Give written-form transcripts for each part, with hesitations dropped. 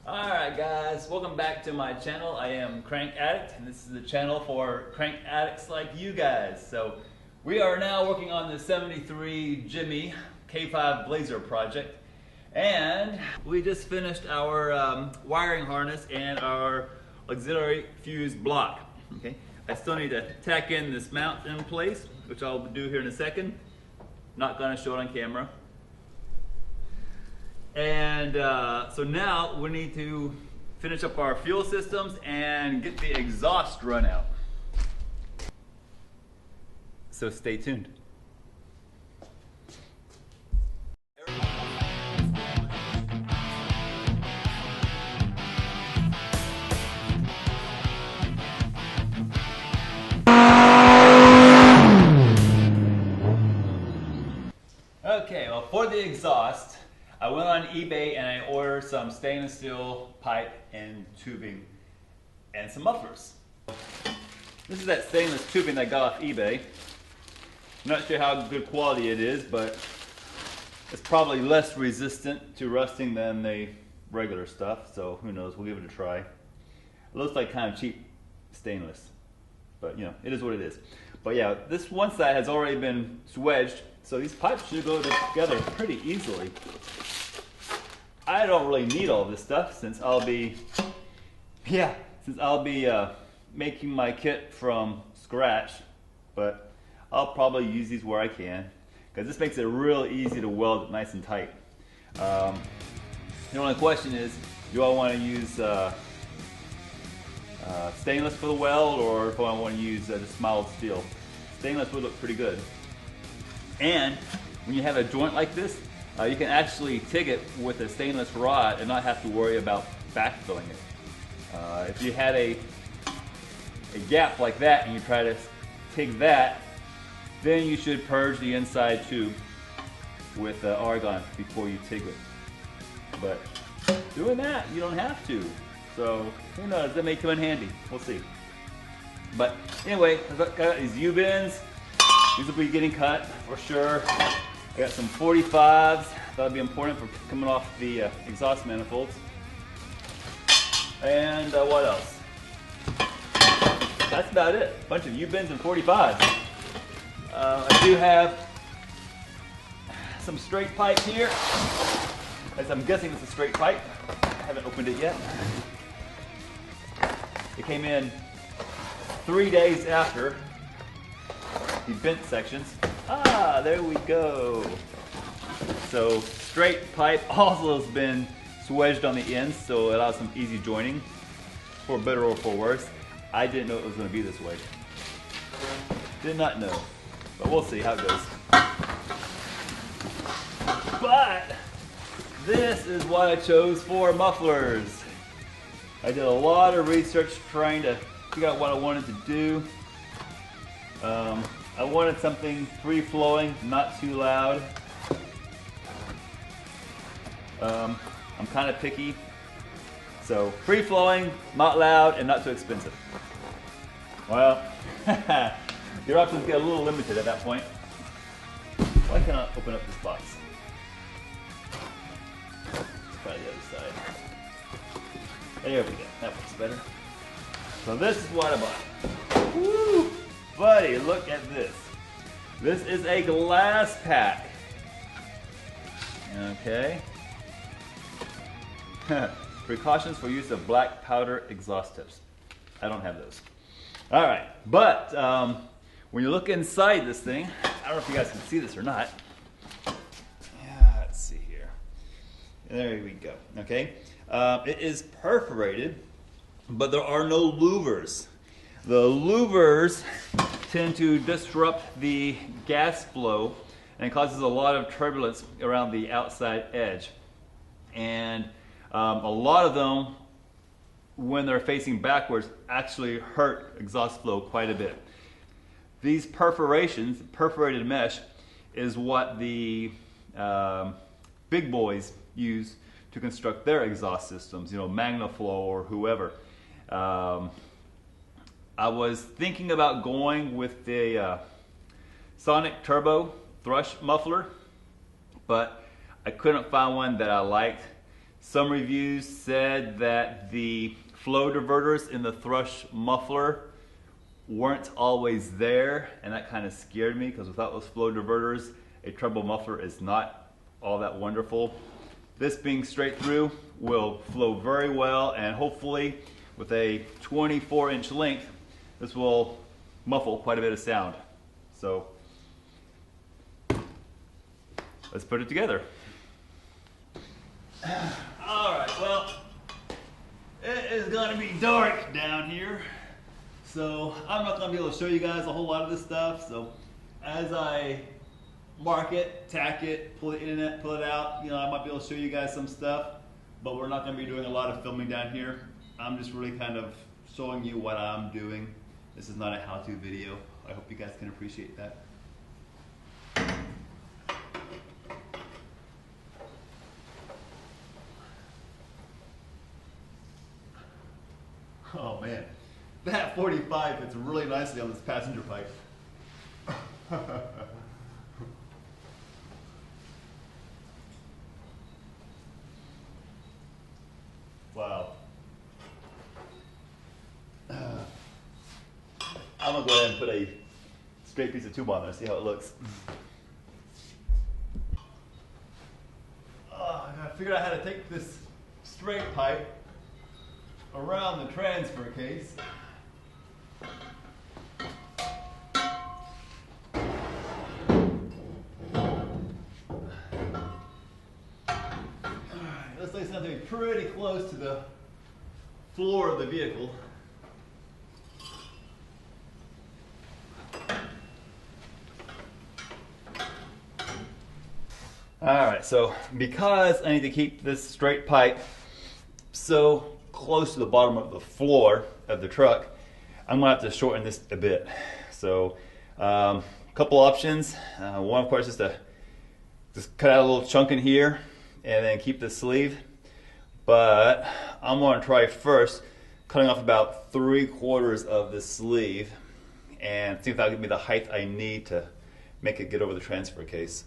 Alright guys, welcome back to my channel. I am Crank Addict, and this is the channel for crank addicts like you guys. So we are now working on the 73 Jimmy K5 Blazer project, and we just finished our wiring harness and our auxiliary fuse block. Okay, I still need to tack in this mount in place, which I'll do here in a second. Not going to show it on camera. And so now we need to finish up our fuel systems and get the exhaust run out. So stay tuned. Okay, well, for the exhaust, I went on eBay and I ordered some stainless steel pipe and tubing and some mufflers. This is that stainless tubing that I got off eBay. I'm not sure how good quality it is, but it's probably less resistant to rusting than the regular stuff, so who knows, we'll give it a try. It looks like kind of cheap stainless, but you know, it is what it is. But yeah, this one side has already been swedged, so these pipes should go together pretty easily. I don't really need all this stuff since I'll be making my kit from scratch, but I'll probably use these where I can, because this makes it real easy to weld it nice and tight. The only question is, do I want to use stainless for the weld, or if I want to use just mild steel? Stainless would look pretty good. And when you have a joint like this, you can actually TIG it with a stainless rod and not have to worry about backfilling it. If you had a gap like that and you try to TIG that, then you should purge the inside tube with argon before you TIG it. But doing that, you don't have to. So who knows, that may come in handy. We'll see. But anyway, I've got these U-bends. These will be getting cut for sure. I got some 45s. That'll be important for coming off the exhaust manifolds. And what else? That's about it. A bunch of U-bends and 45s. I do have some straight pipe here. As I'm guessing it's a straight pipe. I haven't opened it yet. It came in 3 days after the bent sections. Ah, there we go. So straight pipe also has been swedged on the ends, so it allows some easy joining, for better or for worse. I didn't know it was going to be this way. Did not know, but we'll see how it goes. But this is what I chose for mufflers. I did a lot of research trying to figure out what I wanted to do. I wanted something free-flowing, not too loud. I'm kind of picky. So free-flowing, not loud, and not too expensive. Well, your options get a little limited at that point. Why can't I open up this box? Let's try the other side. There we go, that works better. So this is what I bought. Woo! Buddy, look at this. This is a glass pack. Okay. Precautions for use of black powder exhaust tips. I don't have those. All right, but when you look inside this thing, I don't know if you guys can see this or not. Yeah, let's see here. There we go. Okay. It is perforated, but there are no louvers. The louvers tend to disrupt the gas flow and causes a lot of turbulence around the outside edge. And a lot of them, when they're facing backwards, actually hurt exhaust flow quite a bit. These perforations, perforated mesh, is what the big boys use to construct their exhaust systems, you know, MagnaFlow or whoever. I was thinking about going with the Sonic Turbo Thrush muffler, but I couldn't find one that I liked. Some reviews said that the flow diverters in the thrush muffler weren't always there, and that kind of scared me because without those flow diverters, a treble muffler is not all that wonderful. This being straight through will flow very well, and hopefully with a 24-inch length, this will muffle quite a bit of sound. So let's put it together. All right, well, it is going to be dark down here, so I'm not going to be able to show you guys a whole lot of this stuff. So as I mark it, tack it, pull it in it, pull it out, you know, I might be able to show you guys some stuff, but we're not going to be doing a lot of filming down here. I'm just really kind of showing you what I'm doing. This is not a how-to video. I hope you guys can appreciate that. Oh man, that 45 fits really nicely on this passenger pipe. Wow. I'm gonna go ahead and put a straight piece of tube on there, see how it looks. I figured out how to take this straight pipe around the transfer case. Alright, looks like something pretty close to the floor of the vehicle. Alright, so because I need to keep this straight pipe so close to the bottom of the floor of the truck, I'm going to have to shorten this a bit. So a couple options. One, of course, is to just cut out a little chunk in here and then keep the sleeve. But I'm going to try first cutting off about 3/4 of the sleeve and see if that'll give me the height I need to make it get over the transfer case.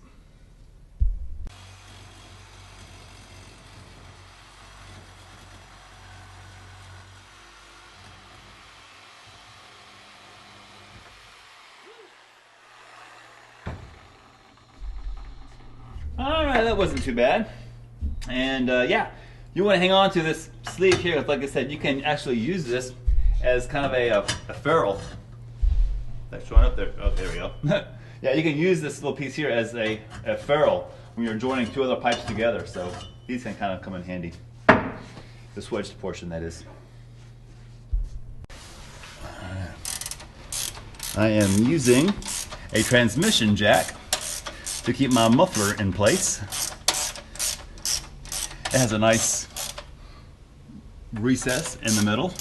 Alright, that wasn't too bad. And yeah, you want to hang on to this sleeve here. Like I said, you can actually use this as kind of a ferrule. That's showing up there. Oh, there we go. Yeah, you can use this little piece here as a ferrule when you're joining two other pipes together. So these can kind of come in handy. The swedged portion, that is. I am using a transmission jack to keep my muffler in place. It has a nice recess in the middle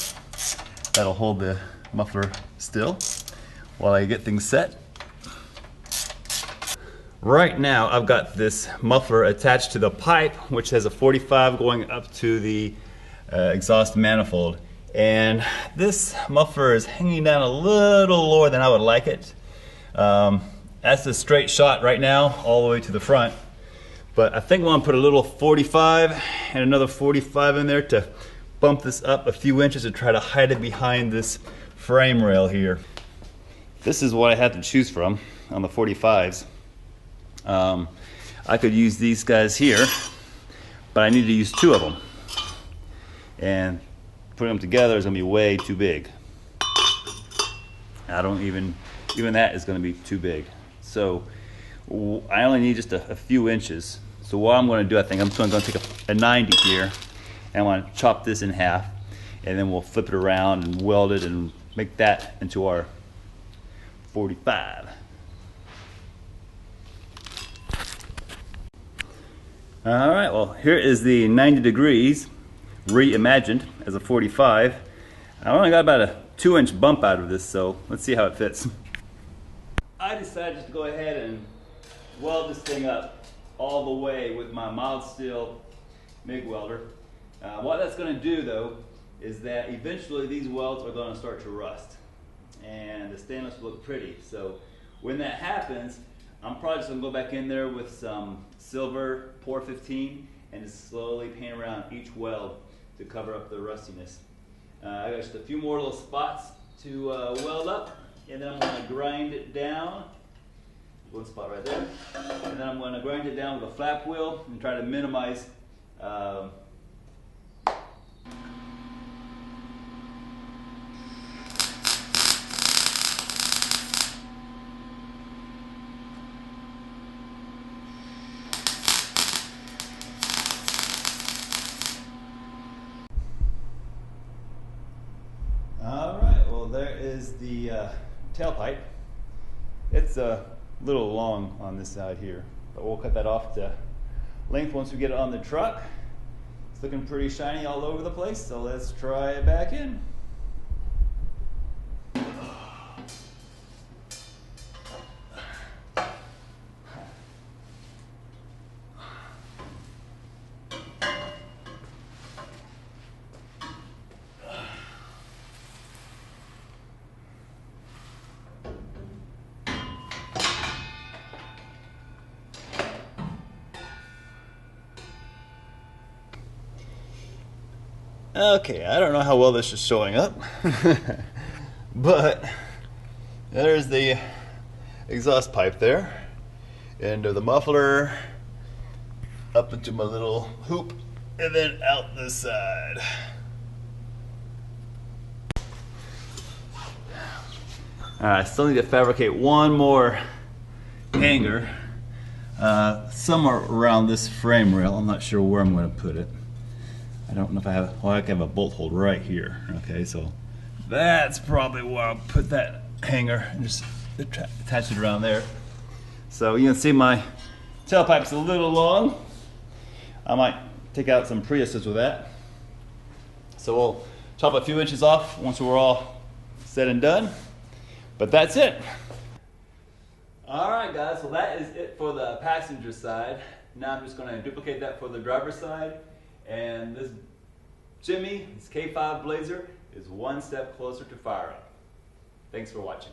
that'll hold the muffler still while I get things set. Right now I've got this muffler attached to the pipe, which has a 45 going up to the exhaust manifold, and this muffler is hanging down a little lower than I would like it. That's a straight shot right now all the way to the front, but I think I'm going to put a little 45 and another 45 in there to bump this up a few inches and try to hide it behind this frame rail here. This is what I had to choose from on the 45s. I could use these guys here, but I need to use two of them, and putting them together is going to be way too big. I don't even that is going to be too big. So I only need just a few inches. So what I'm going to do, I think I'm just going to take a 90 here, and I'm going to chop this in half, and then we'll flip it around and weld it and make that into our 45. All right, well, here is the 90 degrees reimagined as a 45. I only got about a 2-inch bump out of this, so let's see how it fits. I decided just to go ahead and weld this thing up all the way with my mild steel MIG welder. What that's going to do, though, is that eventually these welds are going to start to rust, and the stainless will look pretty. So when that happens, I'm probably just going to go back in there with some silver Por 15 and just slowly paint around each weld to cover up the rustiness. I got just a few more little spots to weld up, and then I'm going to grind it down. One spot right there. And then I'm going to grind it down with a flap wheel and try to minimize Alright, well there is the tailpipe. It's a little long on this side here, but we'll cut that off to length once we get it on the truck. It's looking pretty shiny all over the place, so let's try it back in. Okay, I don't know how well this is showing up, but there's the exhaust pipe there, and the muffler up into my little hoop, and then out the side. I still need to fabricate one more hanger somewhere around this frame rail. I'm not sure where I'm going to put it. I don't know if I have, well, I can have a bolt hole right here. Okay, so that's probably where I'll put that hanger and just attach it around there. So you can see my tailpipe's a little long. I might take out some Priuses with that. So we'll chop a few inches off once we're all said and done. But that's it. All right, guys, so that is it for the passenger side. Now I'm just going to duplicate that for the driver's side. And this Jimmy, this K5 Blazer, is one step closer to fire up. Thanks for watching.